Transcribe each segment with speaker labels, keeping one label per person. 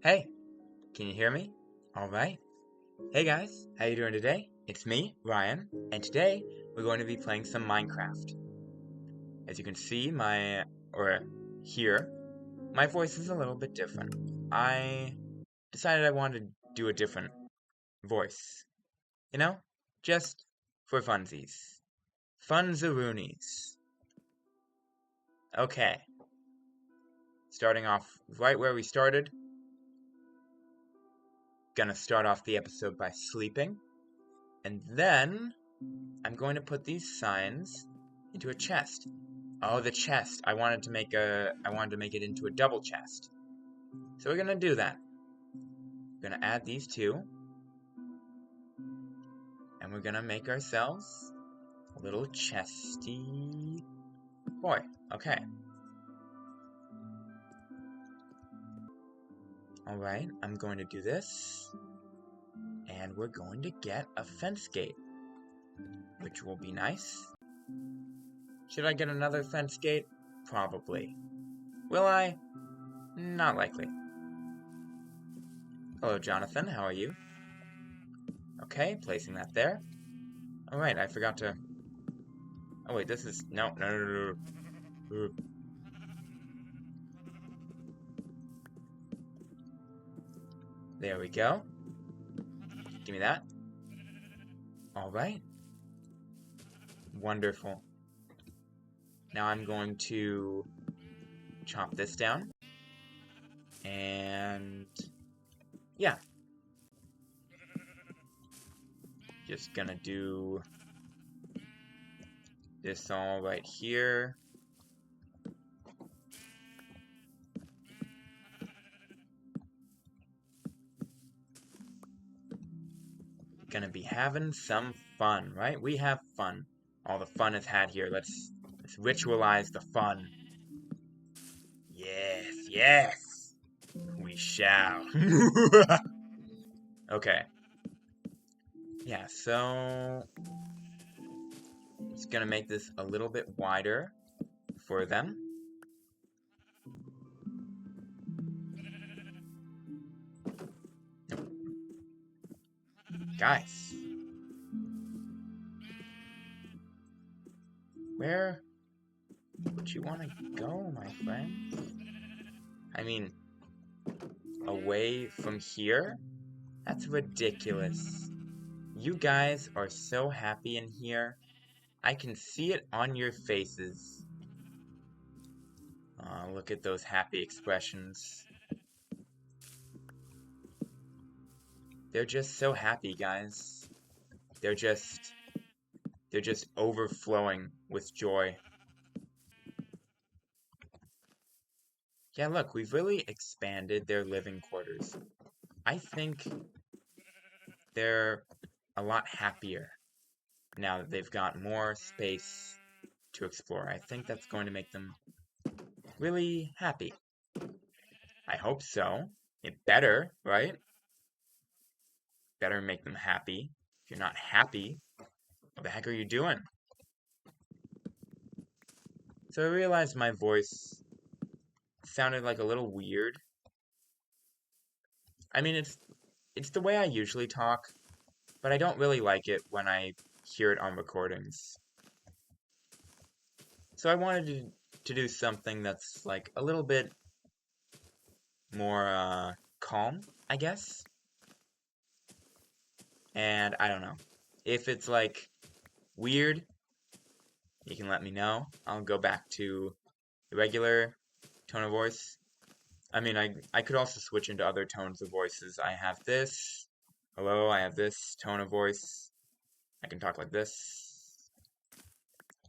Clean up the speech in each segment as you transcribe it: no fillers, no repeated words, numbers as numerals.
Speaker 1: Hey, can you hear me? All right. Hey guys, how you doing today? It's me, Ryan, and today we're going to be playing some Minecraft. As you can see, or hear, my voice is a little bit different. I decided I wanted to do a different voice. You know? Just for funsies. Funzaroonies. Okay. Starting off right where we started. Gonna start off the episode by sleeping. And then I'm going to put these signs into a chest. Oh, the chest. I wanted to make it into a double chest. So we're gonna do that. We're gonna add these two. And we're gonna make ourselves a little chesty boy. Okay. Alright, I'm going to do this. And we're going to get a fence gate, which will be nice. Should I get another fence gate? Probably. Will I? Not likely. Hello, Jonathan. How are you? Okay, placing that there. Alright, I forgot to... Oh, wait, this is... No. There we go. Give me that. Alright. Wonderful. Now I'm going to chop this down. And... yeah. Just gonna do this all right here. Gonna be having some fun, right? We have fun. All the fun is had here. Let's ritualize the fun. Yes, yes! We shall. Okay. Yeah, so... just gonna make this a little bit wider for them. Guys. Where would you want to go, my friends? I mean, away from here? That's ridiculous. You guys are so happy in here. I can see it on your faces. Aw, look at those happy expressions. They're just so happy, guys. They're just overflowing with joy. Yeah, look, we've really expanded their living quarters. I think they're a lot happier now that they've got more space to explore. I think that's going to make them really happy. I hope so. It better, right? Better make them happy. If you're not happy, what the heck are you doing? So I realized my voice sounded like a little weird. I mean, it's the way I usually talk, but I don't really like it when I hear it on recordings. So I wanted to do something that's like a little bit more calm, I guess. And I don't know. If it's like weird, you can let me know. I'll go back to the regular tone of voice. I mean, I could also switch into other tones of voices. I have this. Hello, I have this tone of voice. I can talk like this.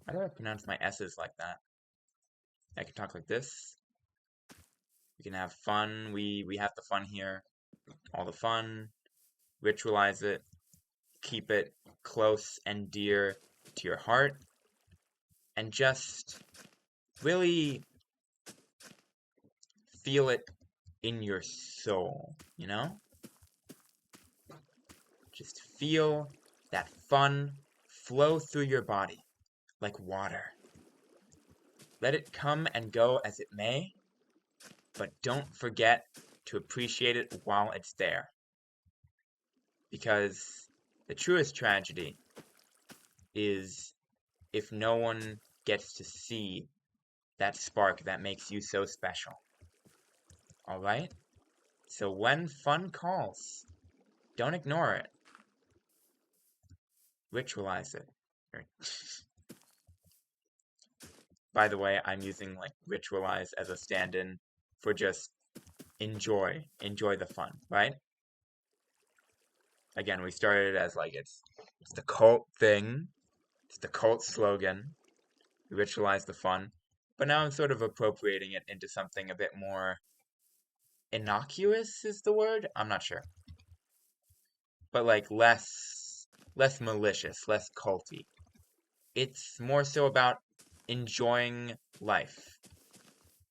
Speaker 1: How do I pronounce my S's like that? I can talk like this. We can have fun. We have the fun here. All the fun. Ritualize it. Keep it close and dear to your heart. And just really feel it in your soul, you know? Just feel that fun flow through your body like water. Let it come and go as it may, but don't forget to appreciate it while it's there. Because the truest tragedy is if no one gets to see that spark that makes you so special. Alright? So when fun calls, don't ignore it. Ritualize it. By the way, I'm using like ritualize as a stand-in for just enjoy the fun, right? Again, we started as like it's the cult thing, it's the cult slogan, we ritualize the fun, but now I'm sort of appropriating it into something a bit more innocuous is the word? I'm not sure. But like less malicious, less culty. It's more so about enjoying life,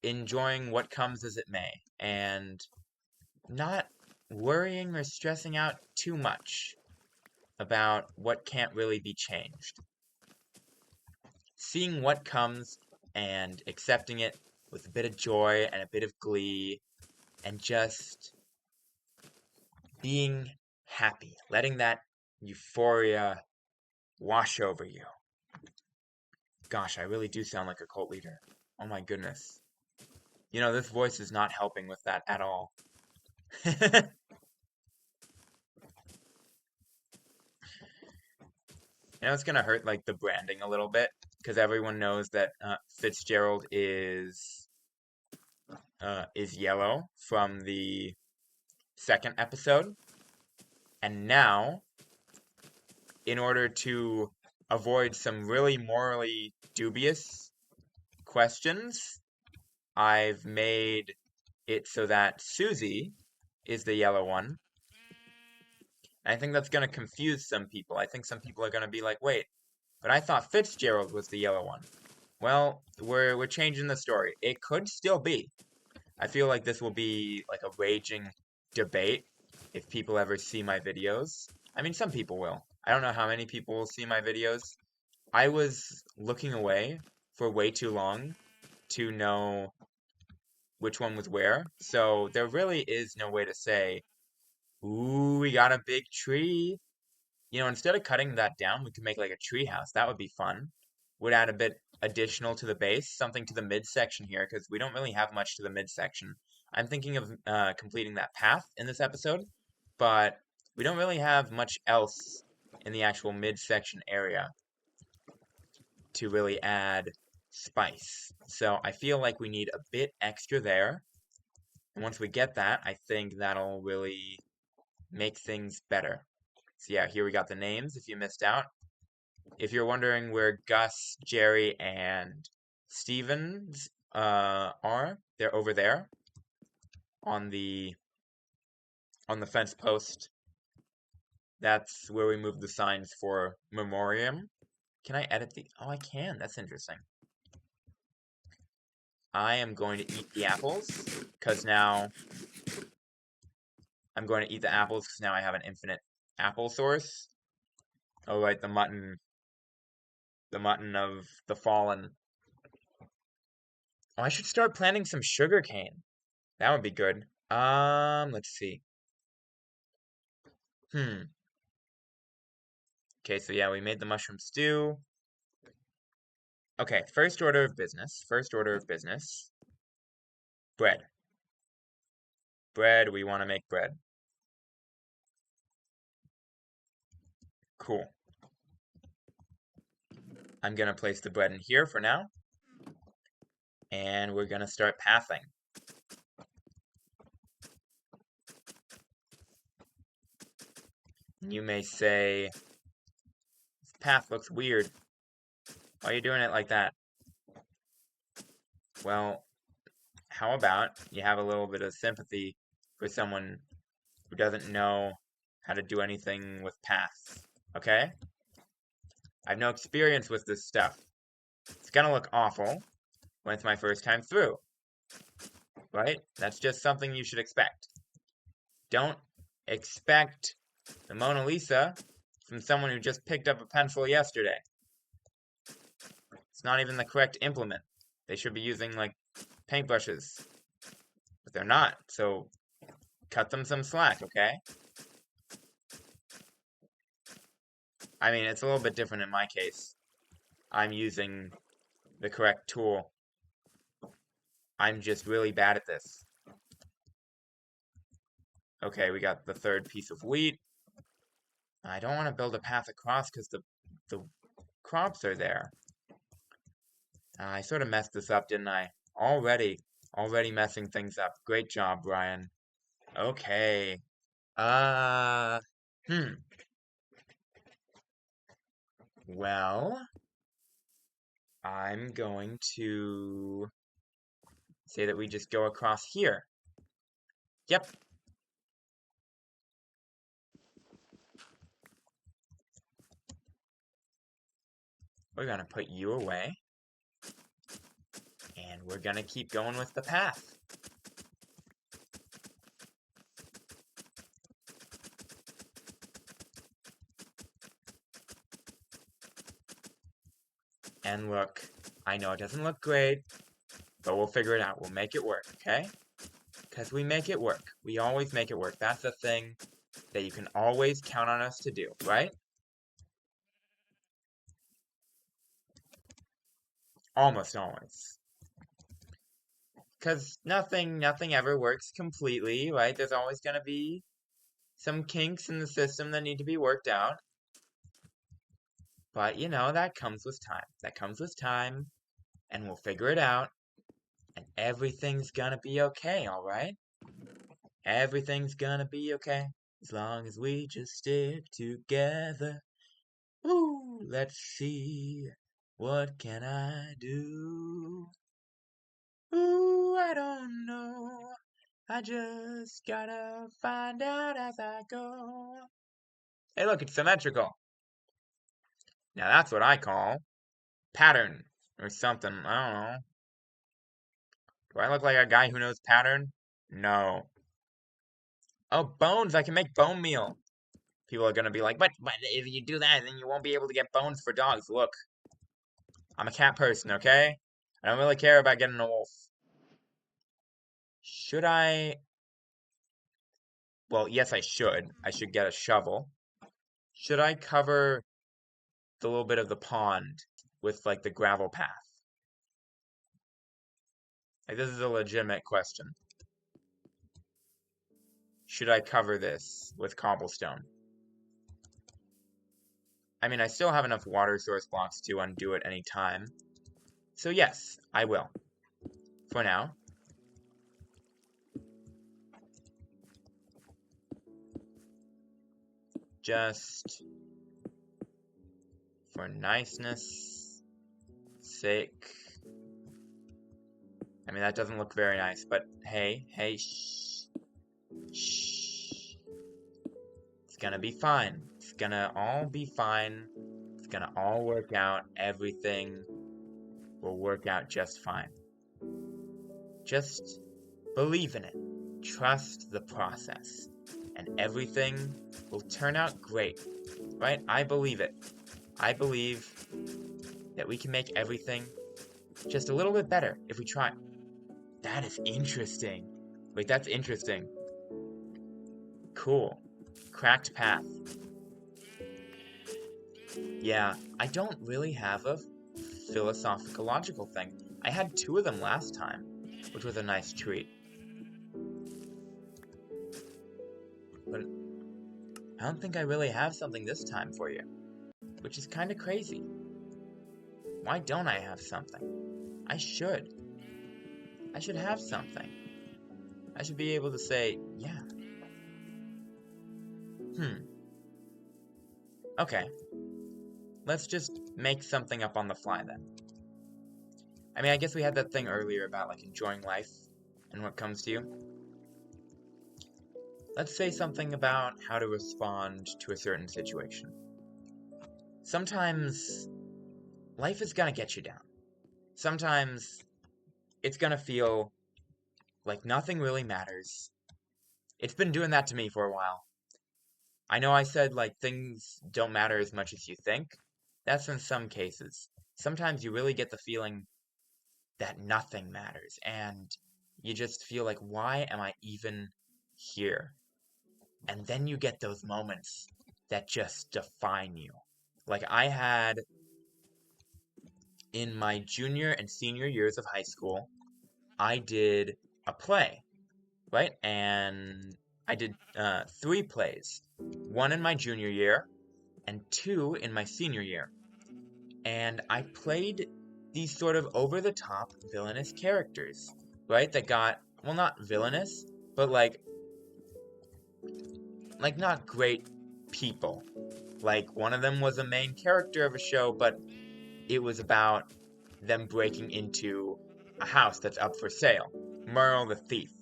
Speaker 1: enjoying what comes as it may, and not worrying or stressing out too much about what can't really be changed. Seeing what comes and accepting it with a bit of joy and a bit of glee, and just being happy, letting that euphoria wash over you. Gosh, I really do sound like a cult leader. Oh my goodness. You know, this voice is not helping with that at all. You know, it's gonna hurt like the branding a little bit because everyone knows that Fitzgerald is yellow from the second episode, and now, in order to avoid some really morally dubious questions, I've made it so that Susie is the yellow one. And I think that's gonna confuse some people. I think some people are gonna be like, wait, but I thought Fitzgerald was the yellow one. Well, we're changing the story. It could still be. I feel like this will be like a raging debate if people ever see my videos. I mean, some people will. I don't know how many people will see my videos. I was looking away for way too long to know which one was where. So there really is no way to say, ooh, we got a big tree. You know, instead of cutting that down, we could make like a tree house. That would be fun. Would add a bit additional to the base, something to the midsection here, because we don't really have much to the midsection. I'm thinking of completing that path in this episode, but we don't really have much else in the actual midsection area to really add spice. So I feel like we need a bit extra there. And once we get that, I think that'll really make things better. So yeah, here we got the names if you missed out. If you're wondering where Gus, Jerry, and Stevens are, they're over there on the fence post. That's where we moved the signs for Memoriam. Can I edit the... Oh, I can. That's interesting. I am going to eat the apples, because now... I'm going to eat the apples, because now I have an infinite apple source. Oh, right, the mutton of the fallen. Oh, I should start planting some sugar cane. That would be good. Let's see. Okay, so yeah, we made the mushroom stew. Okay, first order of business. First order of business. Bread. Bread, we want to make bread. Cool. I'm gonna place the bread in here for now. And we're gonna start pathing. You may say, this path looks weird. Why are you doing it like that? Well, how about you have a little bit of sympathy for someone who doesn't know how to do anything with paths, okay? I have no experience with this stuff. It's gonna look awful when it's my first time through, right? That's just something you should expect. Don't expect the Mona Lisa from someone who just picked up a pencil yesterday. It's not even the correct implement. They should be using, like, paintbrushes. But they're not, so cut them some slack, okay? I mean, it's a little bit different in my case. I'm using the correct tool. I'm just really bad at this. Okay, we got the third piece of wheat. I don't want to build a path across because the crops are there. I sort of messed this up, didn't I? Already messing things up. Great job, Brian. Okay. Uh, hmm. Well, I'm going to say that we just go across here. Yep. We're gonna put you away. And we're gonna keep going with the path. And look, I know it doesn't look great, but we'll figure it out. We'll make it work, okay? Because we make it work. We always make it work. That's the thing that you can always count on us to do, right? Almost always. Because nothing ever works completely, right? There's always going to be some kinks in the system that need to be worked out. But, you know, that comes with time. That comes with time, and we'll figure it out, and everything's gonna be okay, alright? Everything's gonna be okay, as long as we just stick together. Ooh, let's see, what can I do? Ooh, I don't know, I just gotta find out as I go. Hey, look, it's symmetrical. Now that's what I call pattern, or something, I don't know. Do I look like a guy who knows pattern? No. Oh, bones, I can make bone meal. People are gonna be like, but if you do that, then you won't be able to get bones for dogs. Look, I'm a cat person, okay? I don't really care about getting a wolf. Should I? Well, yes, I should. I should get a shovel. Should I cover the little bit of the pond with, like, the gravel path? Like, this is a legitimate question. Should I cover this with cobblestone? I mean, I still have enough water source blocks to undo it any time. So yes, I will. For now. Just for niceness sake. I mean, that doesn't look very nice, but hey, shh. Shh. It's gonna be fine. It's gonna all be fine. It's gonna all work out. Everything will work out just fine. Just believe in it. Trust the process. And everything will turn out great. Right? I believe it. I believe that we can make everything just a little bit better if we try. That is interesting. Wait, that's interesting. Cool. Cracked path. Yeah, I don't really have a philosophicalogical thing. I had 2 of them last time, which was a nice treat. But I don't think I really have something this time for you, which is kind of crazy. Why don't I have something? I should. I should have something. I should be able to say, yeah. Okay. Let's just make something up on the fly then. I mean, I guess we had that thing earlier about, like, enjoying life and what comes to you. Let's say something about how to respond to a certain situation. Sometimes life is gonna get you down. Sometimes it's gonna feel like nothing really matters. It's been doing that to me for a while. I know I said, like, things don't matter as much as you think. That's in some cases. Sometimes you really get the feeling that nothing matters, and you just feel like, why am I even here. And then you get those moments that just define you. Like I had in my junior and senior years of high school, I did a play, right? And I did 3 plays, one in my junior year and 2 in my senior year. And I played these sort of over the top villainous characters, right? That got, well, not villainous, but like not great people. Like one of them was a main character of a show, but it was about them breaking into a house that's up for sale. Merle the thief.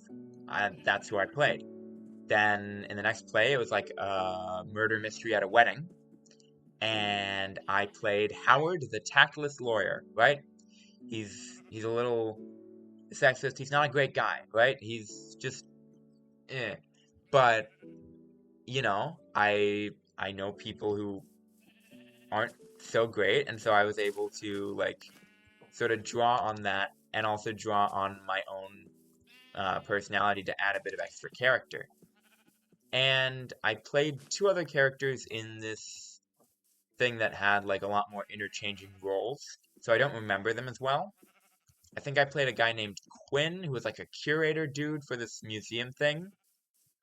Speaker 1: That's who I played. Then in the next play, it was like a murder mystery at a wedding, and I played Howard the tactless lawyer. Right? He's a little sexist. He's not a great guy, right? He's just eh. But you know, I know people who aren't so great, and so I was able to like sort of draw on that and also draw on my own personality to add a bit of extra character. And I played 2 other characters in this thing that had like a lot more interchanging roles, so I don't remember them as well. I think I played a guy named Quinn, who was like a curator dude for this museum thing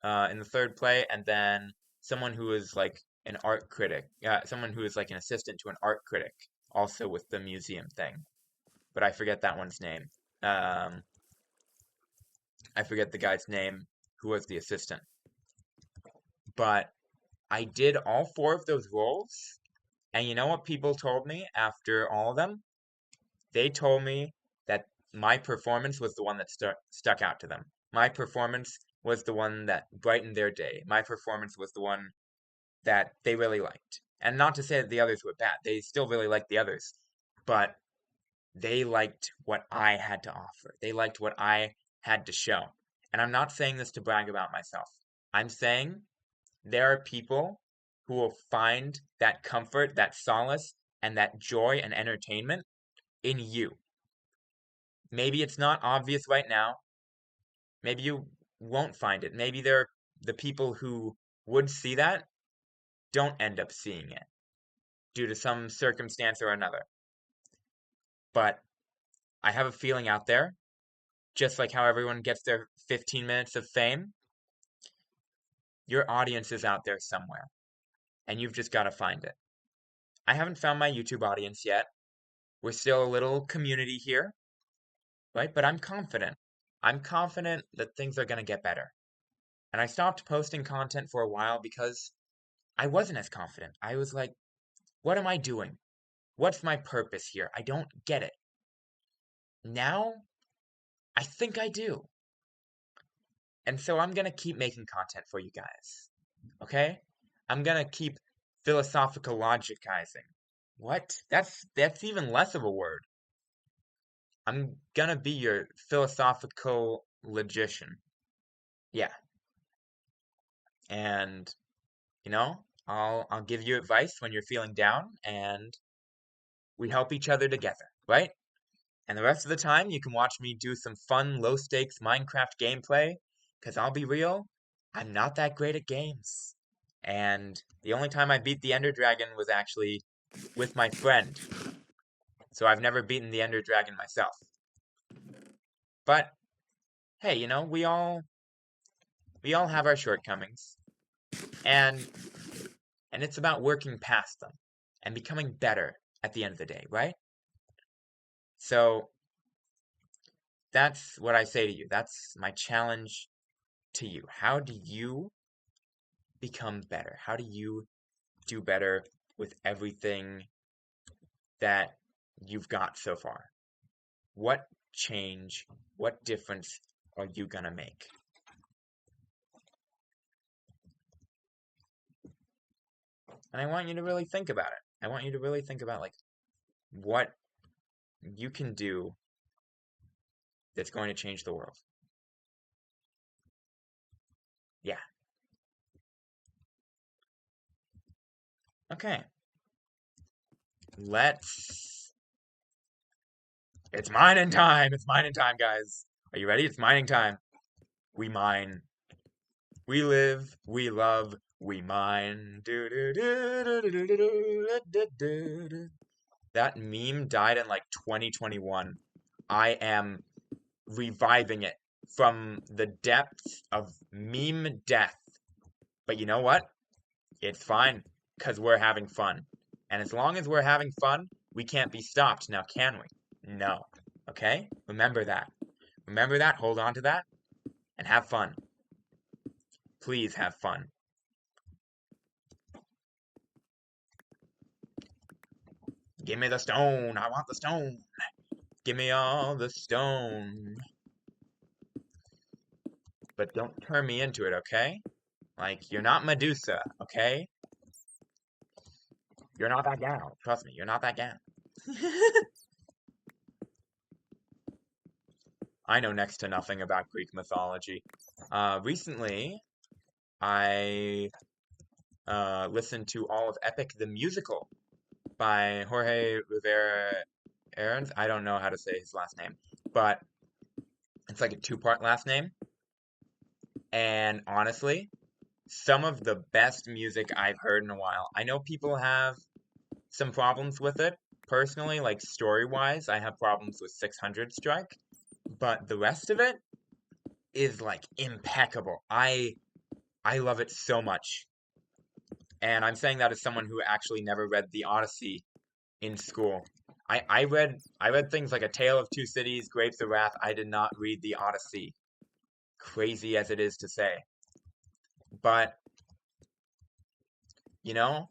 Speaker 1: in the 3rd play, and then someone who was like an art critic, someone who is like an assistant to an art critic, also with the museum thing. But I forget that one's name. Um, I forget the guy's name who was the assistant. But I did all 4 of those roles, and you know what people told me after all of them? They told me that my performance was the one that stuck out to them. My performance was the one that brightened their day. My performance was the one that they really liked. And not to say that the others were bad. They still really liked the others. But they liked what I had to offer. They liked what I had to show. And I'm not saying this to brag about myself. I'm saying there are people who will find that comfort, that solace, and that joy and entertainment in you. Maybe it's not obvious right now. Maybe you won't find it. Maybe the people who would see that don't end up seeing it due to some circumstance or another. But I have a feeling out there, just like how everyone gets their 15 minutes of fame, your audience is out there somewhere, and you've just got to find it. I haven't found my YouTube audience yet. We're still a little community here, right? But I'm confident. I'm confident that things are going to get better. And I stopped posting content for a while because I wasn't as confident. I was like, what am I doing? What's my purpose here? I don't get it. Now, I think I do. And so I'm going to keep making content for you guys. Okay? I'm going to keep philosophicalogicizing. What? That's even less of a word. I'm going to be your philosophical logician. Yeah. And you know, I'll give you advice when you're feeling down and we help each other together, right? And the rest of the time, you can watch me do some fun, low stakes Minecraft gameplay, because I'll be real, I'm not that great at games. And the only time I beat the Ender Dragon was actually with my friend. So I've never beaten the Ender Dragon myself. But hey, you know, we all have our shortcomings. And it's about working past them and becoming better at the end of the day, right? So that's what I say to you. That's my challenge to you. How do you become better? How do you do better with everything that you've got so far? What change, what difference are you going to make? And I want you to really think about it. I want you to really think about like what you can do that's going to change the world. Yeah. Okay. Let's It's mining time. It's mining time, guys. Are you ready? It's mining time. We mine We live, we love, we mine. Do, do, do, do, do, do, do, do, do, do, do. That meme died in like 2021. I am reviving it from the depths of meme death. But you know what? It's fine, because we're having fun. And as long as we're having fun, we can't be stopped, now can we? No. Okay? Remember that. Remember that, hold on to that, and have fun. Please have fun. Give me the stone, I want the stone. Give me all the stone. But don't turn me into it, okay? Like, you're not Medusa, okay? You're not that gal. Trust me, you're not that gal. I know next to nothing about Greek mythology. Recently, I listened to all of Epic the Musical by Jorge Rivera Aarons. I don't know how to say his last name, but it's like a two-part last name. And honestly, some of the best music I've heard in a while. I know people have some problems with it. Personally, like story-wise, I have problems with 600 Strike, but the rest of it is like impeccable. I love it so much. And I'm saying that as someone who actually never read the Odyssey in school. I read things like A Tale of Two Cities, Grapes of Wrath. I did not read the Odyssey. Crazy as it is to say. But, you know,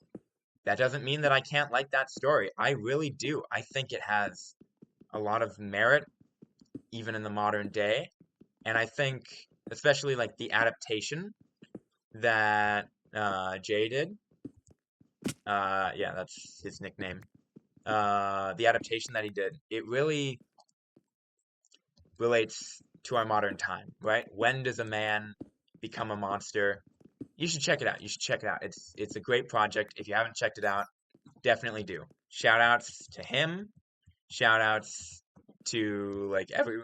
Speaker 1: that doesn't mean that I can't like that story. I really do. I think it has a lot of merit, even in the modern day. And I think, especially like the adaptation that Jay did. Yeah, that's his nickname. The adaptation that he did, it really relates to our modern time, right? When does a man become a monster? You should check it out. You should check it out. It's a great project. If you haven't checked it out, definitely do. Shout outs to him. Shout outs to like every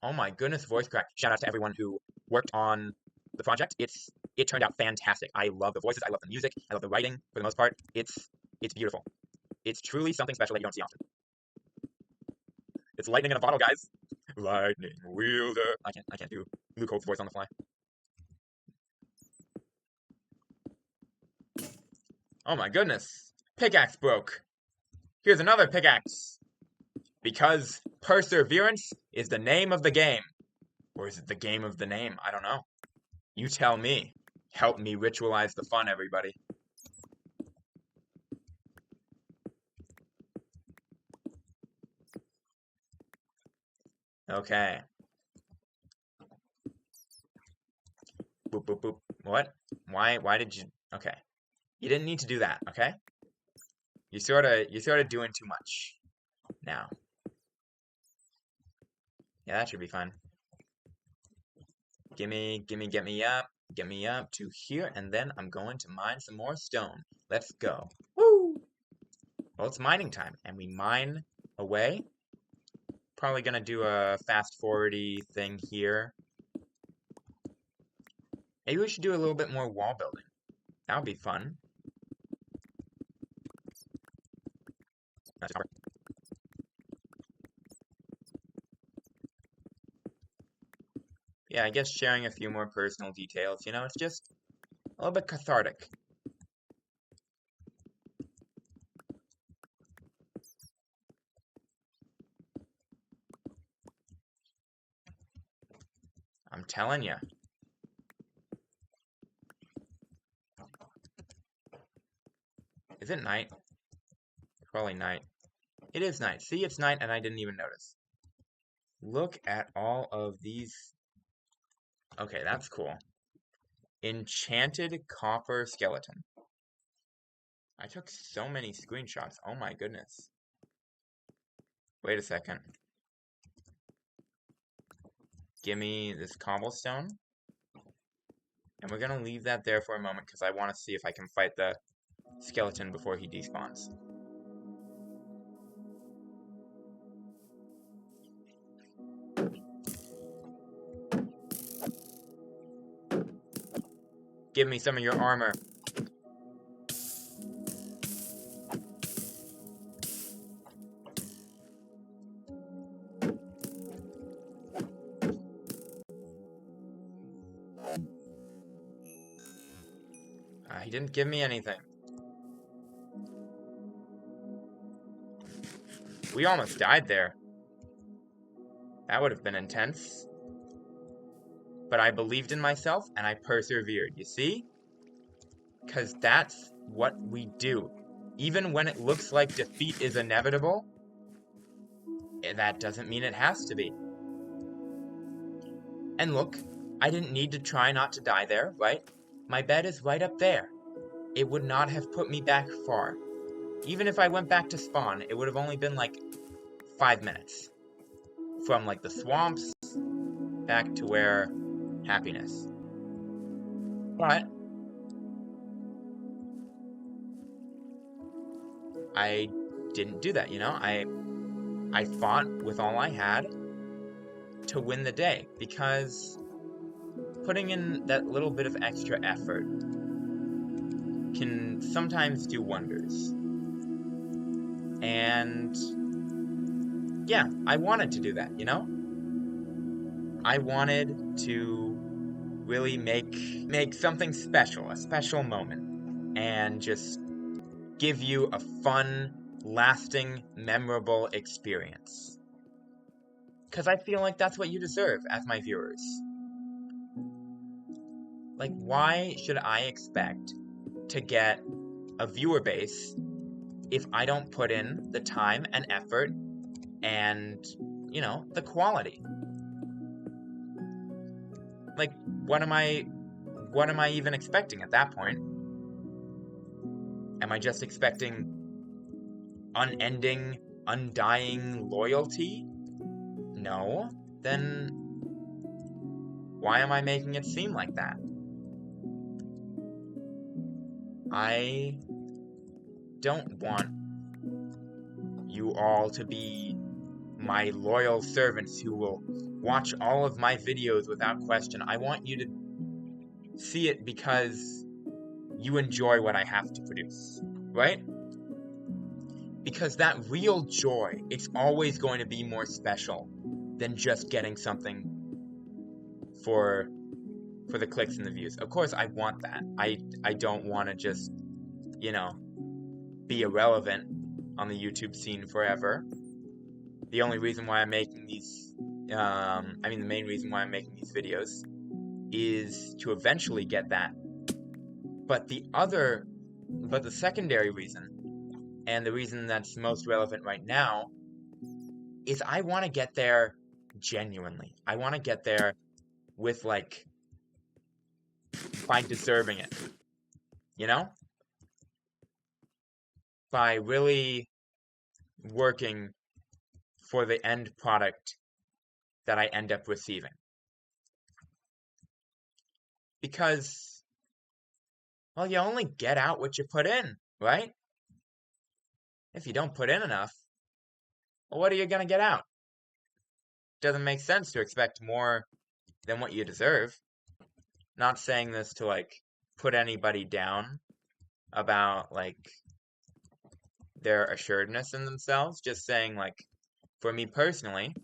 Speaker 1: oh my goodness, voice crack. Shout out to everyone who worked on the project. It turned out fantastic. I love the voices, I love the music, I love the writing for the most part. It's beautiful. It's truly something special that you don't see often. It's lightning in a bottle, guys. Lightning wielder. I can't do Luke Holt's voice on the fly. Oh my goodness. Pickaxe broke. Here's another pickaxe. Because perseverance is the name of the game. Or is it the game of the name? I don't know. You tell me. Help me ritualize the fun, everybody. Okay. Boop, boop, boop. What? Why did you... Okay. You didn't need to do that, okay? You're sorta doing too much now. Yeah, that should be fun. Gimme, gimme, get me up to here, and then I'm going to mine some more stone. Let's go. Woo! Well, it's mining time, and we mine away. Probably gonna do a fast-forwardy thing here. Maybe we should do a little bit more wall building. That would be fun. That's copper. Yeah, I guess sharing a few more personal details, you know, it's just a little bit cathartic. I'm telling you. Is it night? Probably night. It is night. See, it's night and I didn't even notice. Look at all of these. Okay, that's cool. Enchanted copper skeleton. I took so many screenshots. Oh my goodness. Wait a second. Give me this cobblestone. And we're gonna leave that there for a moment because I want to see if I can fight the skeleton before he despawns. Give me some of your armor. He didn't give me anything. We almost died there. That would have been intense. But I believed in myself and I persevered, you see? Because that's what we do. Even when it looks like defeat is inevitable, that doesn't mean it has to be. And look, I didn't need to try not to die there, right? My bed is right up there. It would not have put me back far. Even if I went back to spawn, it would have only been like 5 minutes. From like the swamps back to where happiness. But I didn't do that, you know? I fought with all I had to win the day, because putting in that little bit of extra effort can sometimes do wonders. And yeah, I wanted to do that, you know? I wanted to really make something special, a special moment, and just give you a fun, lasting, memorable experience. Because I feel like that's what you deserve as my viewers. Like, why should I expect to get a viewer base if I don't put in the time and effort and, you know, the quality? Like, what am I even expecting at that point? Am I just expecting unending, undying loyalty? No. Then why am I making it seem like that? I don't want you all to be my loyal servants who will watch all of my videos without question. I want you to see it because you enjoy what I have to produce, right? Because that real joy, it's always going to be more special than just getting something for the clicks and the views. Of course, I want that. I don't want to just, you know, be irrelevant on the YouTube scene forever. The only reason why I'm making these, the main reason why I'm making these videos is to eventually get that. But the secondary reason, and the reason that's most relevant right now, is I want to get there genuinely. I want to get there with, like, by deserving it, you know? By really working for the end product that I end up receiving. Because, well, you only get out what you put in, right? If you don't put in enough, well, what are you going to get out? Doesn't make sense to expect more than what you deserve. Not saying this to, like, put anybody down about, like, their assuredness in themselves. Just saying, like, for me personally,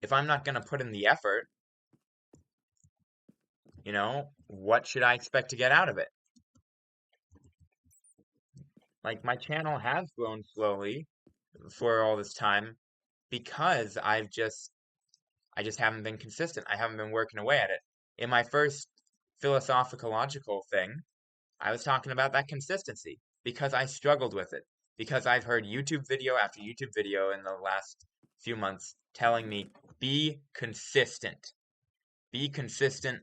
Speaker 1: if I'm not going to put in the effort, you know, what should I expect to get out of it? Like, my channel has grown slowly for all this time because I just haven't been consistent. I haven't been working away at it. In my first philosophicalogical thing, I was talking about that consistency because I struggled with it. Because I've heard YouTube video after YouTube video in the last few months telling me, be consistent. Be consistent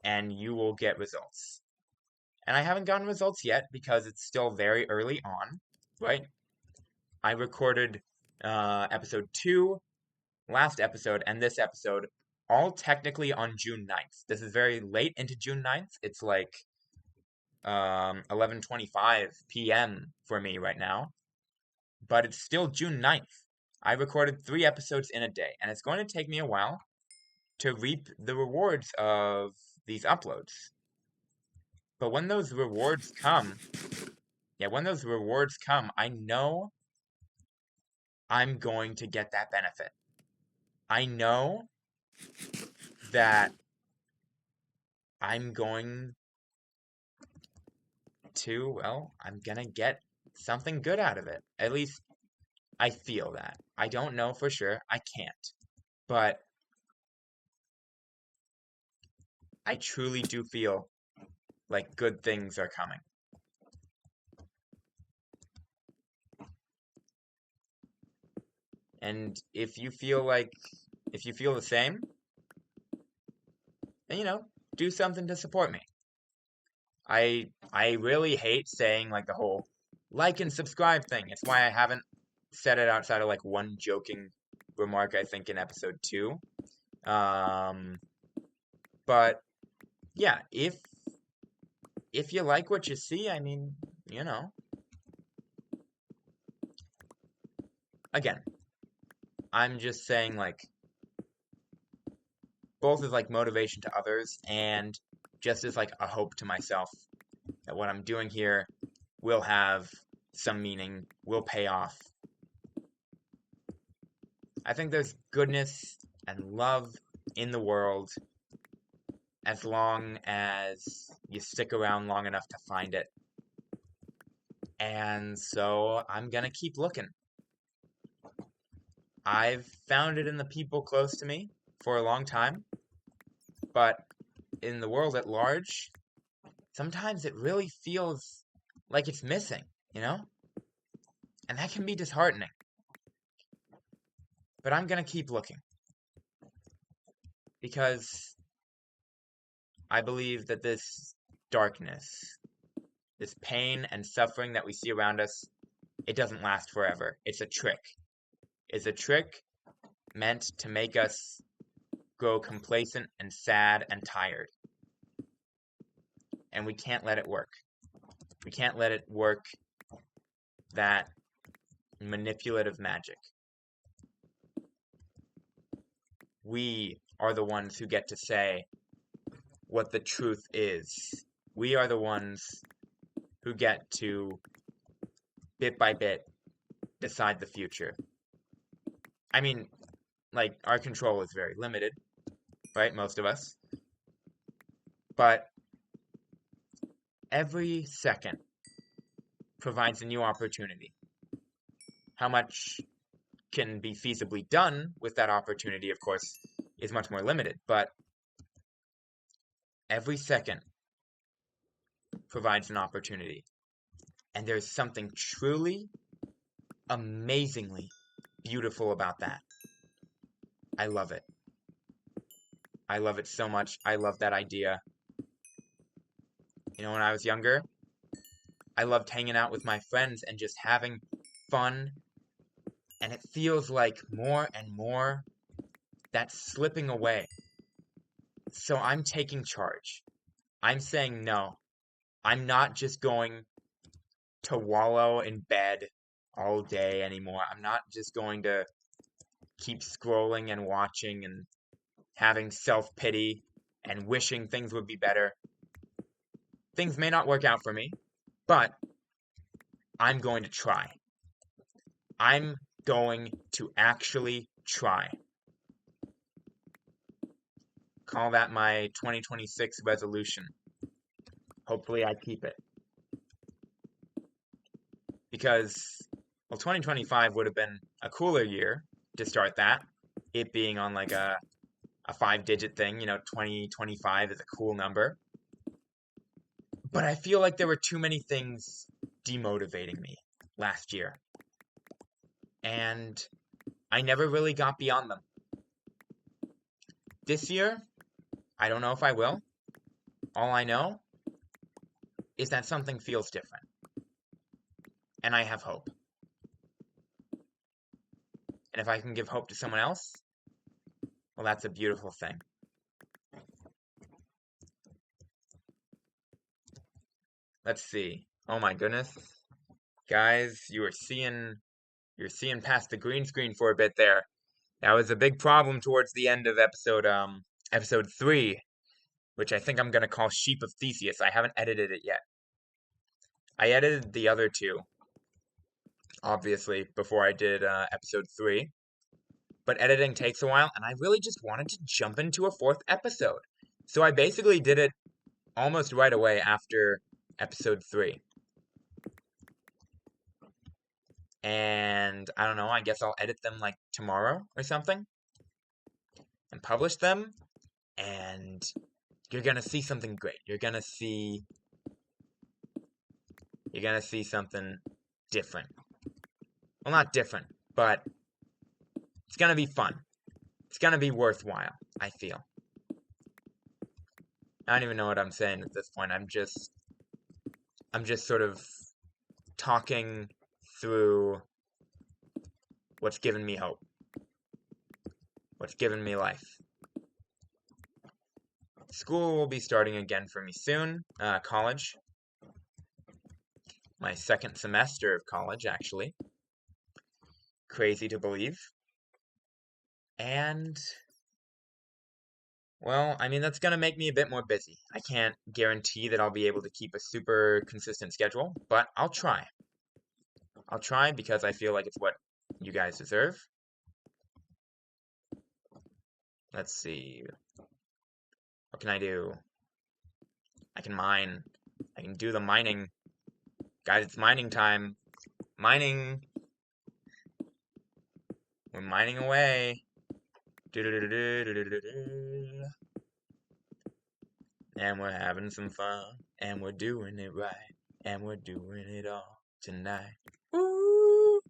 Speaker 1: and you will get results. And I haven't gotten results yet because it's still very early on, right? I recorded episode 2, last episode, and this episode, all technically on June 9th. This is very late into June 9th. It's like 11:25 p.m. for me right now. But it's still June 9th. I recorded 3 episodes in a day, and it's going to take me a while to reap the rewards of these uploads. But when those rewards come, I know I'm going to get that benefit. I know that I'm going I'm gonna get something good out of it. At least I feel that. I don't know for sure. I can't. But I truly do feel like good things are coming. And if you feel the same, then do something to support me. I really hate saying like the whole like and subscribe thing. It's why I haven't said it outside of like one joking remark I think in episode 2. But yeah, if you like what you see, I mean, again, I'm just saying like both as like motivation to others and just as like a hope to myself that what I'm doing here will have some meaning, will pay off. I think there's goodness and love in the world as long as you stick around long enough to find it. And so I'm gonna keep looking. I've found it in the people close to me for a long time, but in the world at large, sometimes it really feels like it's missing, you know? And that can be disheartening. But I'm gonna keep looking because I believe that this darkness, this pain and suffering that we see around us, it doesn't last forever. It's a trick. It's a trick meant to make us grow complacent and sad and tired. And we can't let it work. We can't let it work that manipulative magic. We are the ones who get to say what the truth is. We are the ones who get to, bit by bit, decide the future. I mean, like, our control is very limited, right? Most of us. But every second provides a new opportunity. How much can be feasibly done with that opportunity, of course, is much more limited. But every second provides an opportunity. And there's something truly, amazingly beautiful about that. I love it. I love it so much. I love that idea. When I was younger, I loved hanging out with my friends and just having fun. And it feels like more and more that's slipping away. So I'm taking charge. I'm saying no. I'm not just going to wallow in bed all day anymore. I'm not just going to keep scrolling and watching and having self-pity and wishing things would be better. Things may not work out for me, but I'm going to try. I'm going to actually try. Call that my 2026 resolution. Hopefully I keep it. Because, 2025 would have been a cooler year to start that. It being on like a 5-digit thing, 2025 is a cool number. But I feel like there were too many things demotivating me last year. And I never really got beyond them. This year, I don't know if I will. All I know is that something feels different. And I have hope. And if I can give hope to someone else, well, that's a beautiful thing. Let's see. Oh my goodness. Guys, you're seeing past the green screen for a bit there. That was a big problem towards the end of episode 3, which I think I'm gonna call Sheep of Theseus. I haven't edited it yet. I edited the other two, obviously, before I did episode 3. But editing takes a while, and I really just wanted to jump into a 4th episode. So I basically did it almost right away after episode 3. And I don't know, I guess I'll edit them like tomorrow or something and publish them, and you're gonna see something great. You're gonna see something different. Well, not different, but it's gonna be fun. It's gonna be worthwhile, I feel. I don't even know what I'm saying at this point. I'm just sort of talking through what's given me hope. What's given me life. School will be starting again for me soon. College. My 2nd semester of college, actually. Crazy to believe. And, well, I mean, that's going to make me a bit more busy. I can't guarantee that I'll be able to keep a super consistent schedule, but I'll try. I'll try because I feel like it's what you guys deserve. Let's see. What can I do? I can mine. I can do the mining. Guys, it's mining time. Mining. We're mining away. And we're having some fun. And we're doing it right. And we're doing it all tonight. Woo!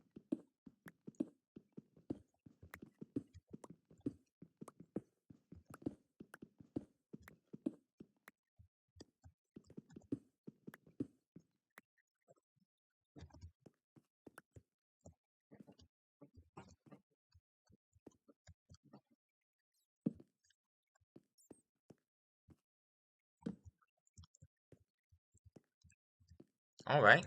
Speaker 1: All right.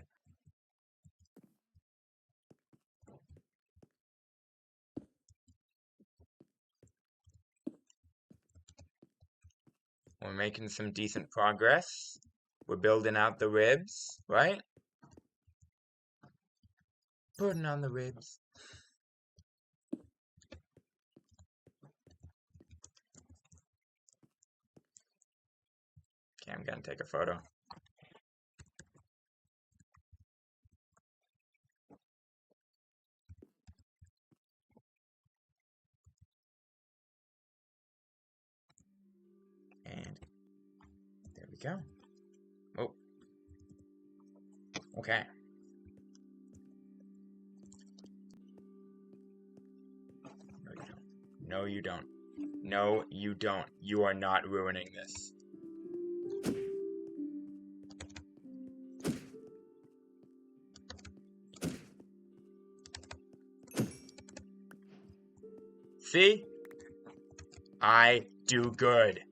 Speaker 1: We're making some decent progress. We're building out the ribs, right? Putting on the ribs. Okay, I'm gonna take a photo. And there we go. Oh. Okay. No, you don't. No, you don't. No, you don't. You are not ruining this. See? I do good.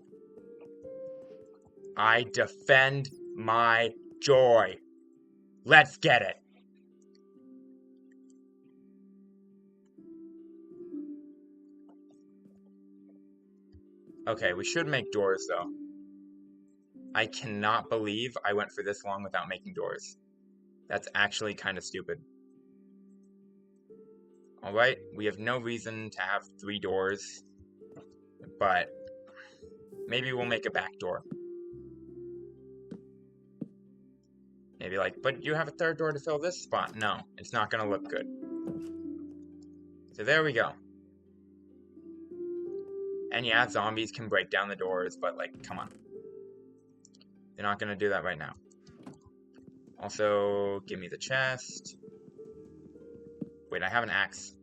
Speaker 1: I defend my joy. Let's get it. Okay, we should make doors, though. I cannot believe I went for this long without making doors. That's actually kind of stupid. Alright, we have no reason to have 3 doors, but maybe we'll make a back door. Maybe like, but you have a 3rd door to fill this spot. No, it's not gonna look good. So there we go. And yeah, zombies can break down the doors, but like, come on. They're not gonna do that right now. Also, give me the chest. Wait, I have an axe.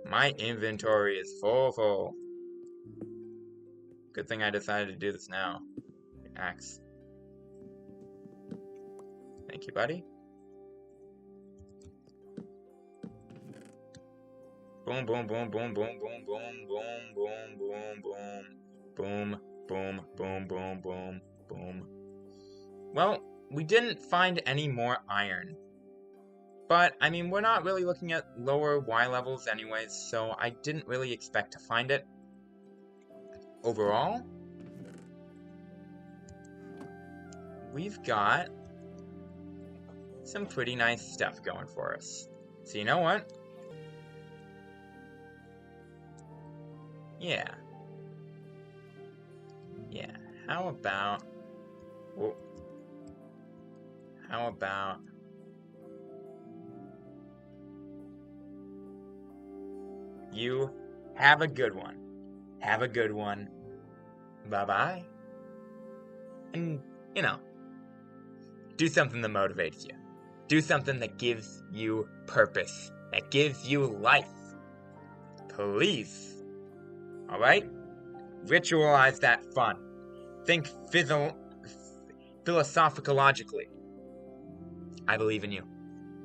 Speaker 1: My inventory is full. Good thing I decided to do this now. Axe. Thank you, buddy. Boom, boom, boom, boom, boom, boom, boom, boom, boom, boom, boom, boom, boom, boom, boom, boom, boom. Well, we didn't find any more iron. But, I mean, we're not really looking at lower Y levels anyways, so I didn't really expect to find it. Overall, we've got some pretty nice stuff going for us. So you know what? Yeah. Yeah, how about... Whoa. How about... You have a good one. Have a good one. Bye-bye. And, you know, do something that motivates you. Do something that gives you purpose. That gives you life. Please. Alright? Ritualize that fun. Think philosophicalogically. I believe in you.